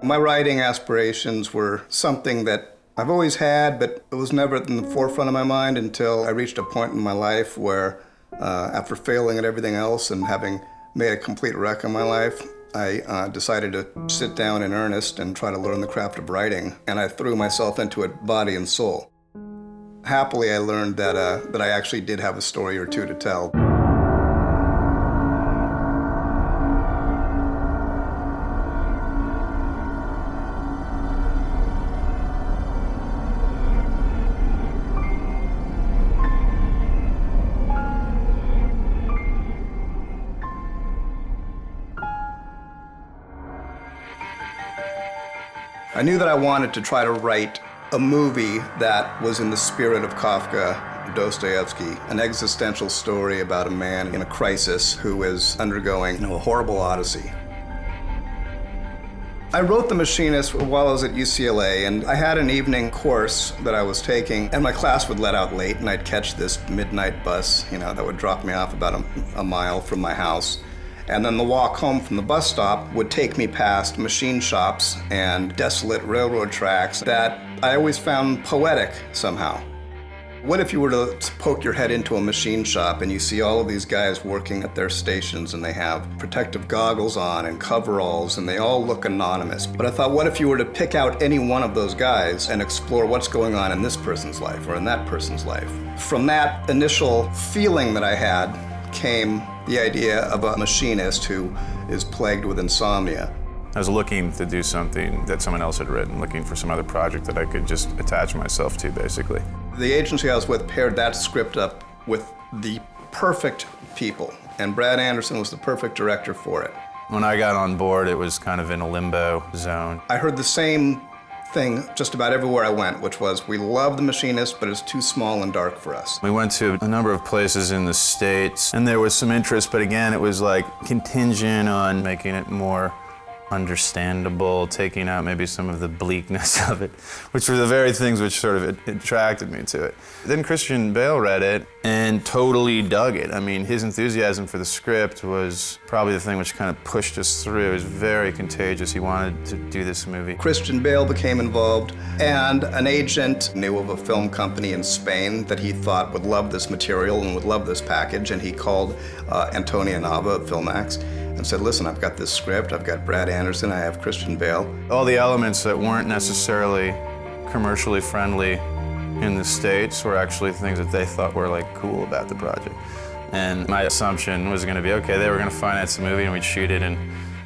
My writing aspirations were something that I've always had, but it was never in the forefront of my mind until I reached a point in my life where, after failing at everything else and having made a complete wreck of my life, I decided to sit down in earnest and try to learn the craft of writing, and I threw myself into it body and soul. Happily, I learned that I actually did have a story or two to tell. I knew that I wanted to try to write a movie that was in the spirit of Kafka, Dostoevsky, an existential story about a man in a crisis who is undergoing a horrible odyssey. I wrote The Machinist while I was at UCLA, and I had an evening course that I was taking, and my class would let out late, and I'd catch this midnight bus, that would drop me off about a mile from my house. And then the walk home from the bus stop would take me past machine shops and desolate railroad tracks that I always found poetic somehow. What if you were to poke your head into a machine shop and you see all of these guys working at their stations and they have protective goggles on and coveralls and they all look anonymous. But I thought, what if you were to pick out any one of those guys and explore what's going on in this person's life or in that person's life? From that initial feeling that I had came the idea of a machinist who is plagued with insomnia. I was looking to do something that someone else had written, looking for some other project that I could just attach myself to, basically. The agency I was with paired that script up with the perfect people, and Brad Anderson was the perfect director for it. When I got on board, it was kind of in a limbo zone. I heard the same thing just about everywhere I went, which was, we love The Machinist, but it's too small and dark for us. We went to a number of places in the States, and there was some interest, but again, it was like contingent on making it more understandable, taking out maybe some of the bleakness of it, which were the very things which sort of attracted me to it. Then Christian Bale read it and totally dug it. I mean, his enthusiasm for the script was probably the thing which kind of pushed us through. It was very contagious. He wanted to do this movie. Christian Bale became involved, and an agent knew of a film company in Spain that he thought would love this material and would love this package, and he called Antonia Nava at Filmax and said, listen, I've got this script, I've got Brad Anderson, I have Christian Bale. All the elements that weren't necessarily commercially friendly in the States were actually things that they thought were like cool about the project. And my assumption was gonna be, okay, they were gonna finance the movie and we'd shoot it in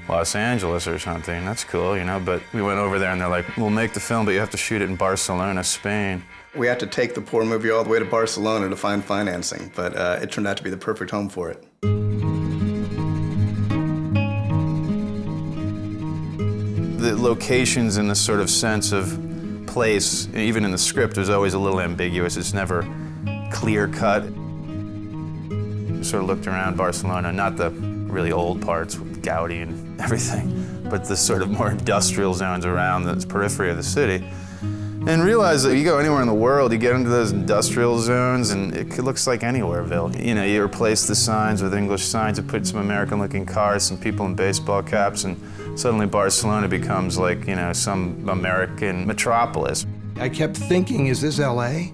Los Angeles or something. That's cool, but we went over there and they're like, we'll make the film, but you have to shoot it in Barcelona, Spain. We had to take the poor movie all the way to Barcelona to find financing, but it turned out to be the perfect home for it. The locations and the sort of sense of place, even in the script, was always a little ambiguous. It's never clear-cut. Sort of looked around Barcelona, not the really old parts with Gaudi and everything, but the sort of more industrial zones around the periphery of the city. And realize that you go anywhere in the world, you get into those industrial zones, and it looks like anywhereville. You replace the signs with English signs, you put some American-looking cars, some people in baseball caps, and suddenly Barcelona becomes like, some American metropolis. I kept thinking, is this LA?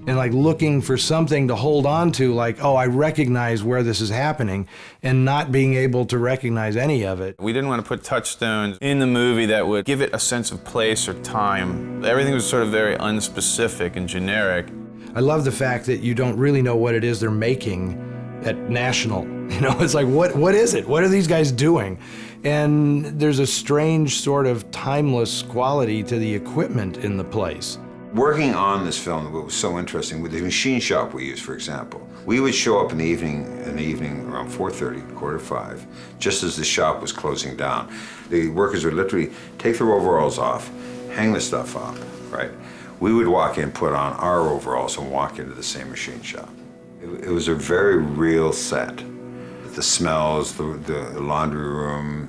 And like looking for something to hold on to, like, oh, I recognize where this is happening, and not being able to recognize any of it. We didn't want to put touchstones in the movie that would give it a sense of place or time. Everything was sort of very unspecific and generic. I love the fact that you don't really know what it is they're making at National. It's like, what is it? What are these guys doing? And there's a strange sort of timeless quality to the equipment in the place. Working on this film, what was so interesting, with the machine shop we used, for example, we would show up in the evening around 4:30, 4:45, just as the shop was closing down. The workers would literally take their overalls off, hang the stuff up, right? We would walk in, put on our overalls, and walk into the same machine shop. It was a very real set. The smells, the laundry room,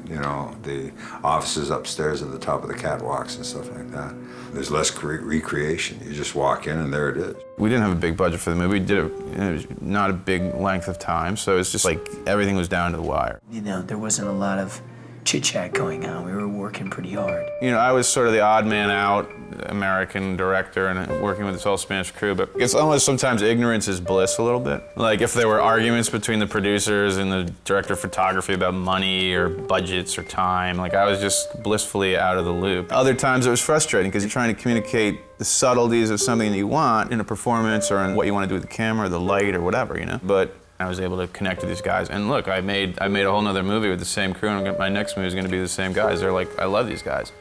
the offices upstairs at the top of the catwalks and stuff like that. There's less recreation. You just walk in and there it is. We didn't have a big budget for the movie. We did it not a big length of time, so it's just like everything was down to the wire. There wasn't a lot of chit-chat going on. We were working pretty hard. You know, I was sort of the odd man out, American director, and working with this whole Spanish crew, but it's almost sometimes ignorance is bliss a little bit. Like if there were arguments between the producers and the director of photography about money or budgets or time, like I was just blissfully out of the loop. Other times it was frustrating because you're trying to communicate the subtleties of something that you want in a performance or in what you want to do with the camera, or the light, or whatever, you know? But I was able to connect with these guys. And look, I made a whole nother movie with the same crew, and my next movie is going to be the same guys. They're like, I love these guys.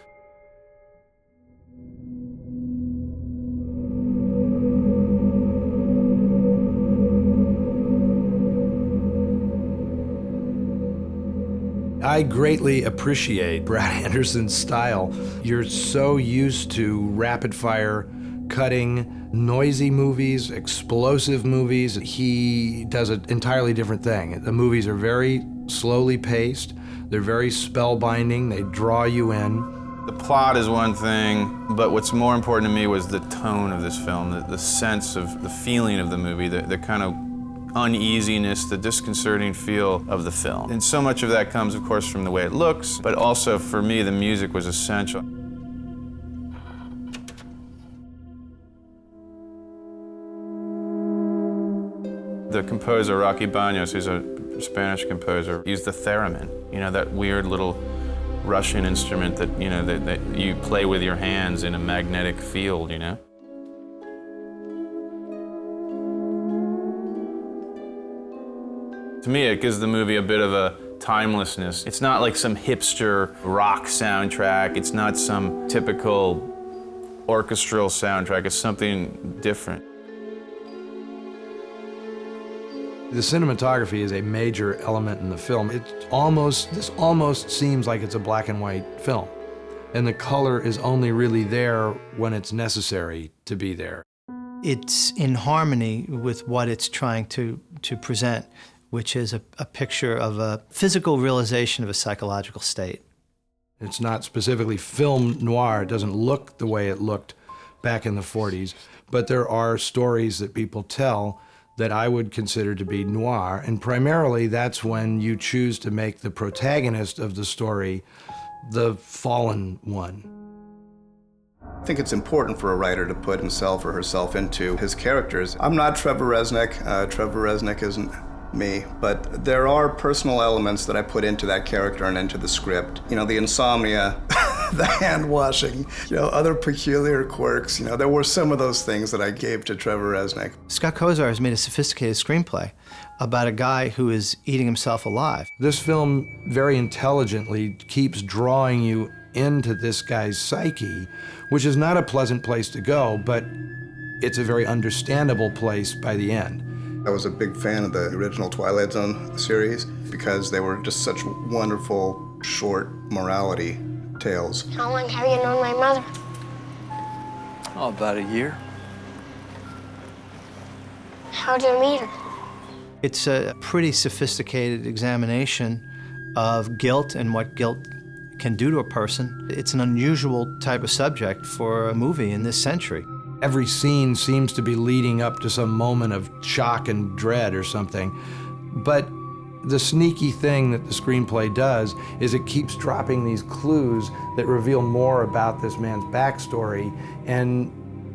I greatly appreciate Brad Anderson's style. You're so used to rapid-fire, cutting, noisy movies, explosive movies. He does an entirely different thing. The movies are very slowly paced. They're very spellbinding. They draw you in. The plot is one thing, but what's more important to me was the tone of this film, the sense of the feeling of the movie, the kind of uneasiness, the disconcerting feel of the film. And so much of that comes, of course, from the way it looks, but also for me, the music was essential. The composer, Rocky Baños, who's a Spanish composer, used the theremin, you know, that weird little Russian instrument that, you know, that you play with your hands in a magnetic field, you know? To me, it gives the movie a bit of a timelessness. It's not like some hipster rock soundtrack. It's not some typical orchestral soundtrack. It's something different. The cinematography is a major element in the film. This almost seems like it's a black and white film. And the color is only really there when it's necessary to be there. It's in harmony with what it's trying to present, which is a picture of a physical realization of a psychological state. It's not specifically film noir. It doesn't look the way it looked back in the 40s, but there are stories that people tell that I would consider to be noir, and primarily that's when you choose to make the protagonist of the story the fallen one. I think it's important for a writer to put himself or herself into his characters. I'm not Trevor Resnick. Trevor Resnick isn't me, but there are personal elements that I put into that character and into the script. You know, the insomnia, the hand washing, you know, other peculiar quirks. You know, there were some of those things that I gave to Trevor Resnick. Scott Kozar has made a sophisticated screenplay about a guy who is eating himself alive. This film very intelligently keeps drawing you into this guy's psyche, which is not a pleasant place to go, but it's a very understandable place by the end. I was a big fan of the original Twilight Zone series because they were just such wonderful, short morality tales. How long have you known my mother? Oh, about a year. How'd you meet her? It's a pretty sophisticated examination of guilt and what guilt can do to a person. It's an unusual type of subject for a movie in this century. Every scene seems to be leading up to some moment of shock and dread or something. But the sneaky thing that the screenplay does is it keeps dropping these clues that reveal more about this man's backstory, and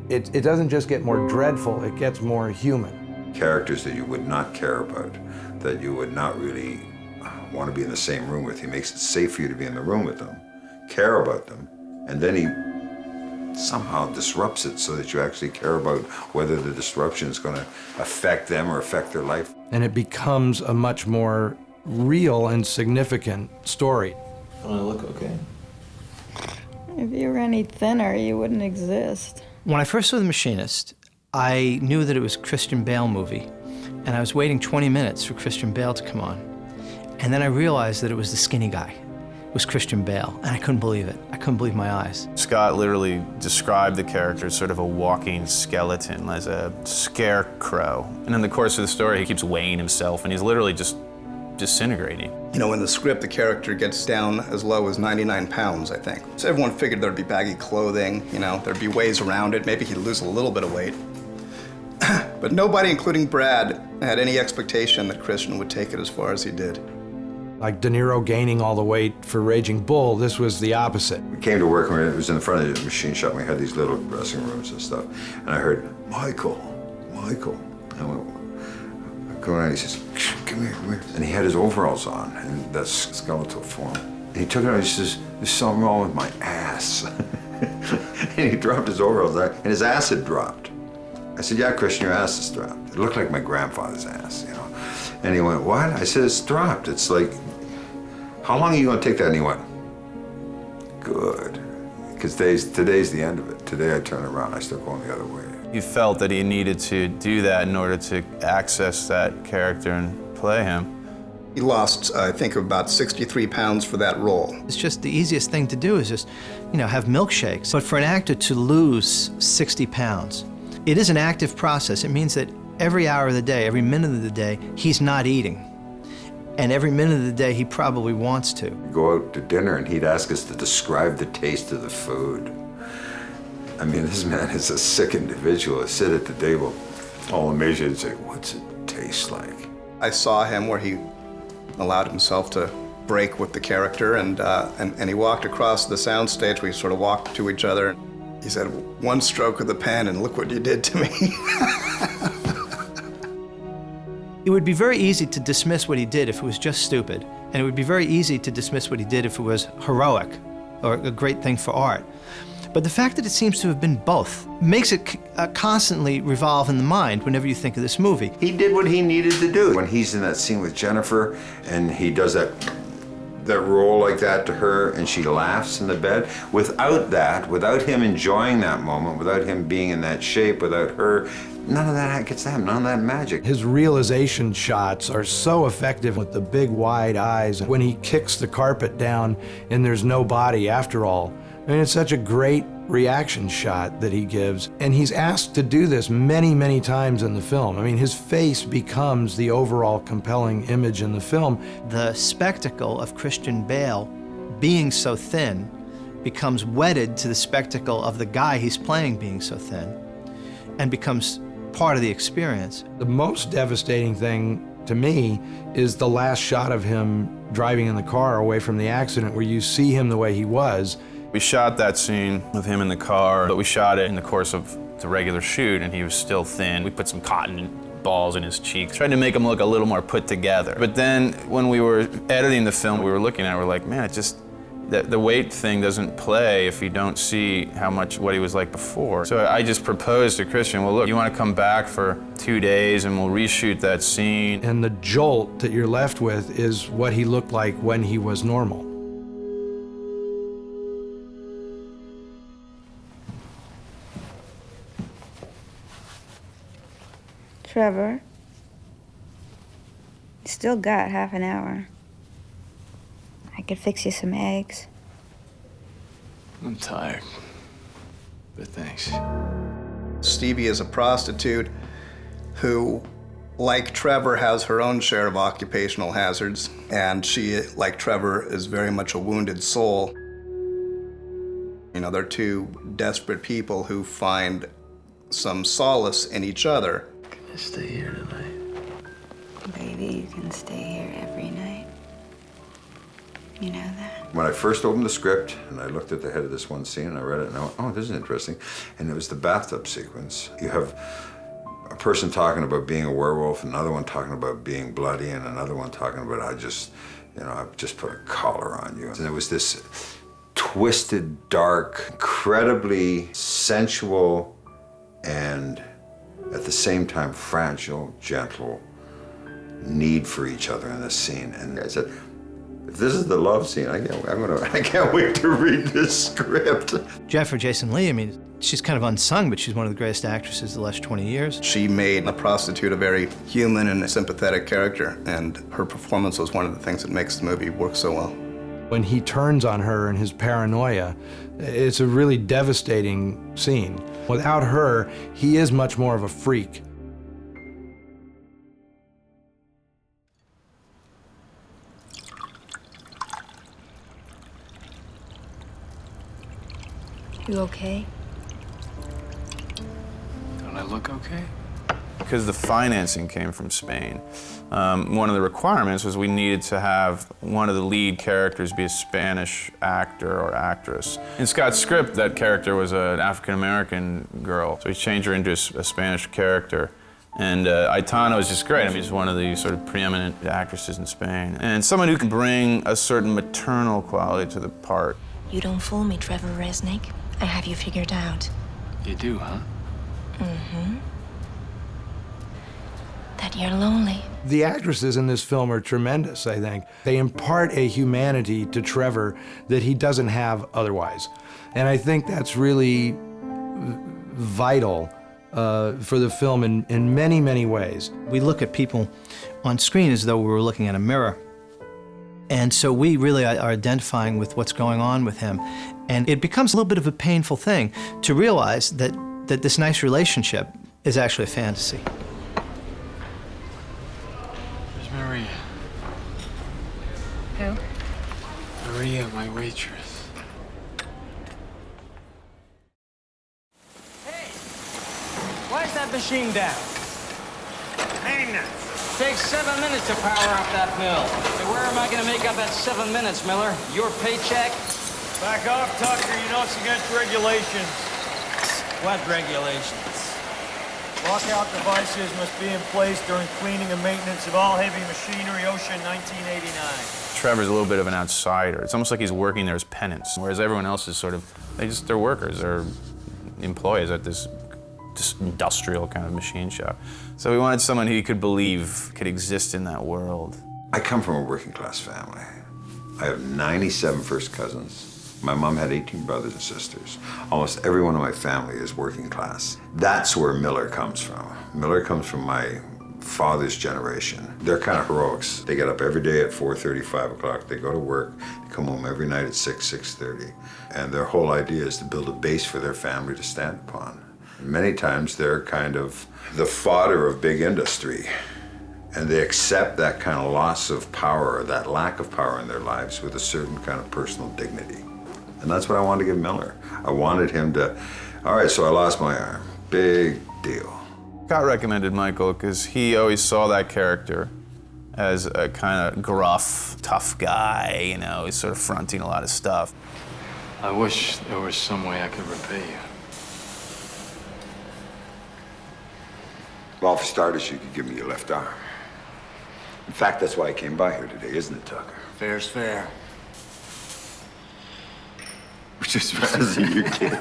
it doesn't just get more dreadful, it gets more human. Characters that you would not care about, that you would not really want to be in the same room with. He makes it safe for you to be in the room with them, care about them, and then he somehow disrupts it so that you actually care about whether the disruption is going to affect them or affect their life. And it becomes a much more real and significant story. Don't I look okay? If you were any thinner, you wouldn't exist. When I first saw The Machinist, I knew that it was a Christian Bale movie, and I was waiting 20 minutes for Christian Bale to come on. And then I realized that it was the skinny guy. It was Christian Bale, and I couldn't believe it. I couldn't believe my eyes. Scott literally described the character as sort of a walking skeleton, as a scarecrow. And in the course of the story, he keeps weighing himself, and he's literally just disintegrating. You know, in the script, the character gets down as low as 99 pounds, I think. So everyone figured there'd be baggy clothing, you know, there'd be ways around it. Maybe he'd lose a little bit of weight. But nobody, including Brad, had any expectation that Christian would take it as far as he did. Like De Niro gaining all the weight for Raging Bull, this was the opposite. We came to work, and it was in the front of the machine shop. We had these little dressing rooms and stuff. And I heard, Michael. And I went, go around, he says, come here. And he had his overalls on, and that skeletal form. And he took it out, and he says, there's something wrong with my ass. And he dropped his overalls there, and his ass had dropped. I said, yeah, Christian, your ass is dropped. It looked like my grandfather's ass, you know. And he went, what? I said, it's dropped. It's like, how long are you gonna take that? And he went, good. Because today's the end of it. Today I turn around, I start going the other way. He felt that he needed to do that in order to access that character and play him. He lost, I think, about 63 pounds for that role. It's just the easiest thing to do is just, have milkshakes. But for an actor to lose 60 pounds, it is an active process. It means that every hour of the day, every minute of the day, he's not eating. And every minute of the day, he probably wants to. We'd go out to dinner, and he'd ask us to describe the taste of the food. I mean, this man is a sick individual. He'd sit at the table, all amazed, and say, what's it taste like? I saw him where he allowed himself to break with the character, and he walked across the soundstage. We sort of walked to each other. He said, one stroke of the pen, and look what you did to me. It would be very easy to dismiss what he did if it was just stupid, and it would be very easy to dismiss what he did if it was heroic or a great thing for art. But the fact that it seems to have been both makes it constantly revolve in the mind whenever you think of this movie. He did what he needed to do. When he's in that scene with Jennifer, and he does that roll like that to her, and she laughs in the bed, without him enjoying that moment, without him being in that shape, without her, none of that gets to happen, none of that magic. His realization shots are so effective with the big wide eyes. When he kicks the carpet down and there's no body after all, I mean, it's such a great reaction shot that he gives. And he's asked to do this many, many times in the film. I mean, his face becomes the overall compelling image in the film. The spectacle of Christian Bale being so thin becomes wedded to the spectacle of the guy he's playing being so thin, and becomes part of the experience. The most devastating thing to me is the last shot of him driving in the car away from the accident, where you see him the way he was. We shot that scene of him in the car, but we shot it in the course of the regular shoot, and he was still thin. We put some cotton balls in his cheeks, tried to make him look a little more put together. But then when we were editing the film, we were looking at it, we're like, man, it just, the weight thing doesn't play if you don't see what he was like before. So I just proposed to Christian, well, look, you want to come back for 2 days and we'll reshoot that scene. And the jolt that you're left with is what he looked like when he was normal. Trevor, you still got half an hour. I could fix you some eggs. I'm tired, but thanks. Stevie is a prostitute who, like Trevor, has her own share of occupational hazards, and she, like Trevor, is very much a wounded soul. They're two desperate people who find some solace in each other. Can I stay here tonight? Baby, you can stay here every night. You know that? When I first opened the script, and I looked at the head of this one scene, and I read it, and I went, oh, this is interesting. And it was the bathtub sequence. You have a person talking about being a werewolf, another one talking about being bloody, and another one talking about, I've just put a collar on you. And it was this twisted, dark, incredibly sensual, and at the same time fragile, gentle need for each other in this scene. And I said, if this is the love scene, I can't wait to read this script. Jennifer Jason Leigh, I mean, she's kind of unsung, but she's one of the greatest actresses of the last 20 years. She made a prostitute a very human and sympathetic character, and her performance was one of the things that makes the movie work so well. When he turns on her and his paranoia, it's a really devastating scene. Without her, he is much more of a freak. You okay? Don't I look okay? because the financing came from Spain, one of the requirements was we needed to have one of the lead characters be a Spanish actor or actress. In Scott's script, that character was an African-American girl, so he changed her into a Spanish character. And Aitana was just great. I mean, she's one of the sort of preeminent actresses in Spain. And someone who can bring a certain maternal quality to the part. You don't fool me, Trevor Resnick. I have you figured out. You do, huh? Mm-hmm. That you're lonely. The actresses in this film are tremendous, I think. They impart a humanity to Trevor that he doesn't have otherwise. And I think that's really vital for the film in many, many ways. We look at people on screen as though we were looking at a mirror. And so we really are identifying with what's going on with him. And it becomes a little bit of a painful thing to realize that this nice relationship is actually a fantasy. Where's Maria? Who? Maria, my waitress. Why's that machine down? Maintenance. Takes 7 minutes to power up that mill. So where am I going to make up that 7 minutes, Miller? Your paycheck? Back off, Tucker. You know it's against regulations. What regulations? Lockout devices must be in place during cleaning and maintenance of all heavy machinery, OSHA 1989. Trevor's a little bit of an outsider. It's almost like he's working there as penance, whereas everyone else is sort of, they're workers, they're employees at this industrial kind of machine shop. So we wanted someone who he could believe could exist in that world. I come from a working class family. I have 97 first cousins. My mom had 18 brothers and sisters. Almost everyone in my family is working class. That's where Miller comes from. Miller comes from my father's generation. They're kind of heroics. They get up every day at 4:30, 5 o'clock. They go to work. They come home every night at 6:30. And their whole idea is to build a base for their family to stand upon. Many times they're kind of the fodder of big industry, and they accept that kind of loss of power, that lack of power in their lives with a certain kind of personal dignity. And that's what I wanted to give Miller. I wanted him to, all right, so I lost my arm. Big deal. Scott recommended Michael because he always saw that character as a kind of gruff, tough guy, you know, he's sort of fronting a lot of stuff. I wish there was some way I could repay you. Well, for starters, you could give me your left arm. In fact, that's why I came by here today, isn't it, Tucker? Fair's fair. Just as you kid.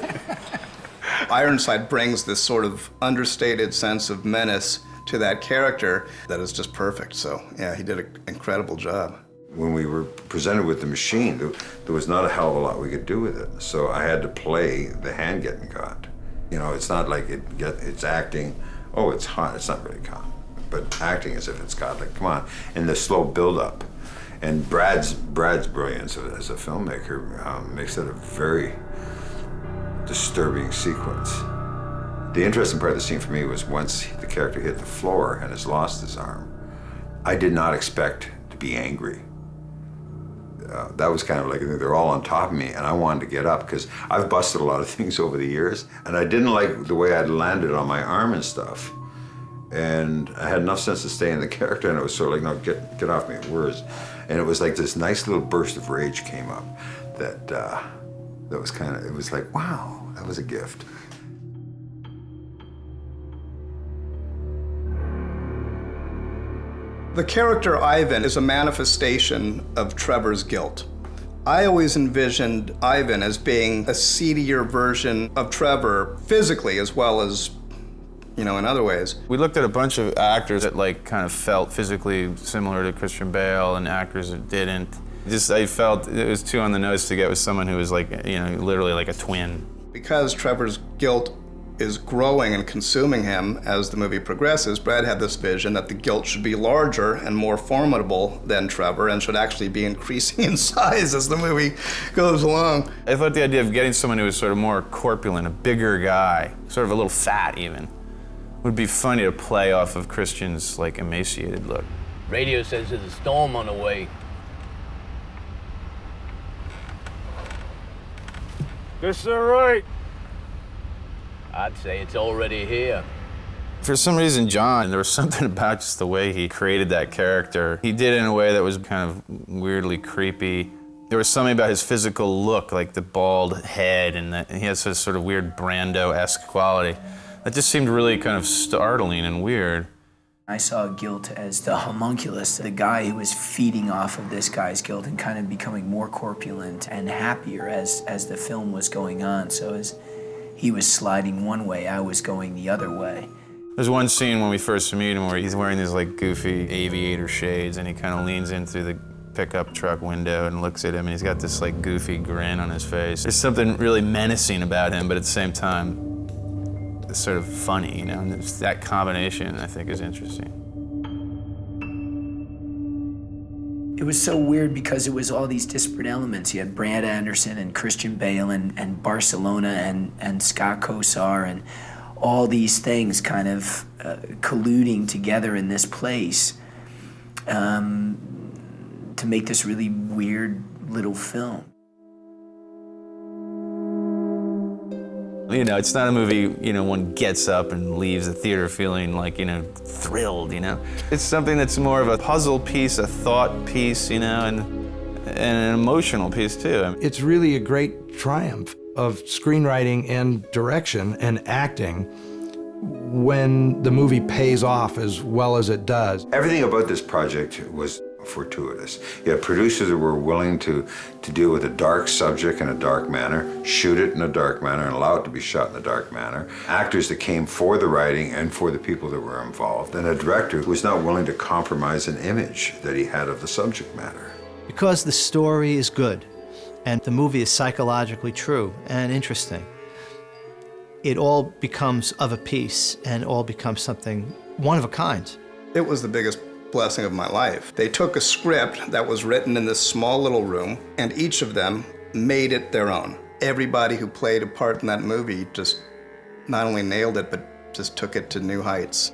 Ironside brings this sort of understated sense of menace to that character that is just perfect. So, yeah, he did an incredible job. When we were presented with the machine, there was not a hell of a lot we could do with it. So I had to play the hand getting caught. You know, it's not like it's acting, oh, it's hot. It's not really hot. But acting as if it's caught, like, come on. And the slow build-up. And Brad's brilliance as a filmmaker makes it a very disturbing sequence. The interesting part of the scene for me was once the character hit the floor and has lost his arm, I did not expect to be angry. That was kind of like they're all on top of me, and I wanted to get up because I've busted a lot of things over the years, and I didn't like the way I'd landed on my arm and stuff. And I had enough sense to stay in the character, and it was sort of like, no, get off me, words. And it was like this nice little burst of rage came up that was kind of, it was like, wow, that was a gift. The character Ivan is a manifestation of Trevor's guilt. I always envisioned Ivan as being a seedier version of Trevor, physically as well as, you know, in other ways. We looked at a bunch of actors that like kind of felt physically similar to Christian Bale and actors that didn't. I felt it was too on the nose to get with someone who was like, you know, literally like a twin. Because Trevor's guilt is growing and consuming him as the movie progresses, Brad had this vision that the guilt should be larger and more formidable than Trevor and should actually be increasing in size as the movie goes along. I thought the idea of getting someone who was sort of more corpulent, a bigger guy, sort of a little fat even, would be funny to play off of Christian's like emaciated look. Radio says there's a storm on the way. Guess they're right. I'd say it's already here. For some reason, John, there was something about just the way he created that character. He did it in a way that was kind of weirdly creepy. There was something about his physical look, like the bald head, and that he has this sort of weird Brando-esque quality. That just seemed really kind of startling and weird. I saw guilt as the homunculus, the guy who was feeding off of this guy's guilt and kind of becoming more corpulent and happier as the film was going on. So as he was sliding one way, I was going the other way. There's one scene when we first meet him where he's wearing these like goofy aviator shades, and he kind of leans in through the pickup truck window and looks at him, and he's got this like goofy grin on his face. There's something really menacing about him, but at the same time, it's sort of funny, you know, and that combination I think is interesting. It was so weird because it was all these disparate elements. You had Brad Anderson and Christian Bale and Barcelona and Scott Kosar and all these things kind of colluding together in this place to make this really weird little film. You know, it's not a movie, you know, one gets up and leaves the theater feeling like, you know, thrilled, you know. It's something that's more of a puzzle piece, a thought piece, you know, and an emotional piece, too. It's really a great triumph of screenwriting and direction and acting when the movie pays off as well as it does. Everything about this project was fortuitous. You had producers that were willing to deal with a dark subject in a dark manner, shoot it in a dark manner, and allow it to be shot in a dark manner. Actors that came for the writing and for the people that were involved, and a director who was not willing to compromise an image that he had of the subject matter. Because the story is good, and the movie is psychologically true and interesting, it all becomes of a piece and all becomes something one of a kind. It was the biggest blessing of my life. They took a script that was written in this small little room, and each of them made it their own. Everybody who played a part in that movie just not only nailed it, but just took it to new heights.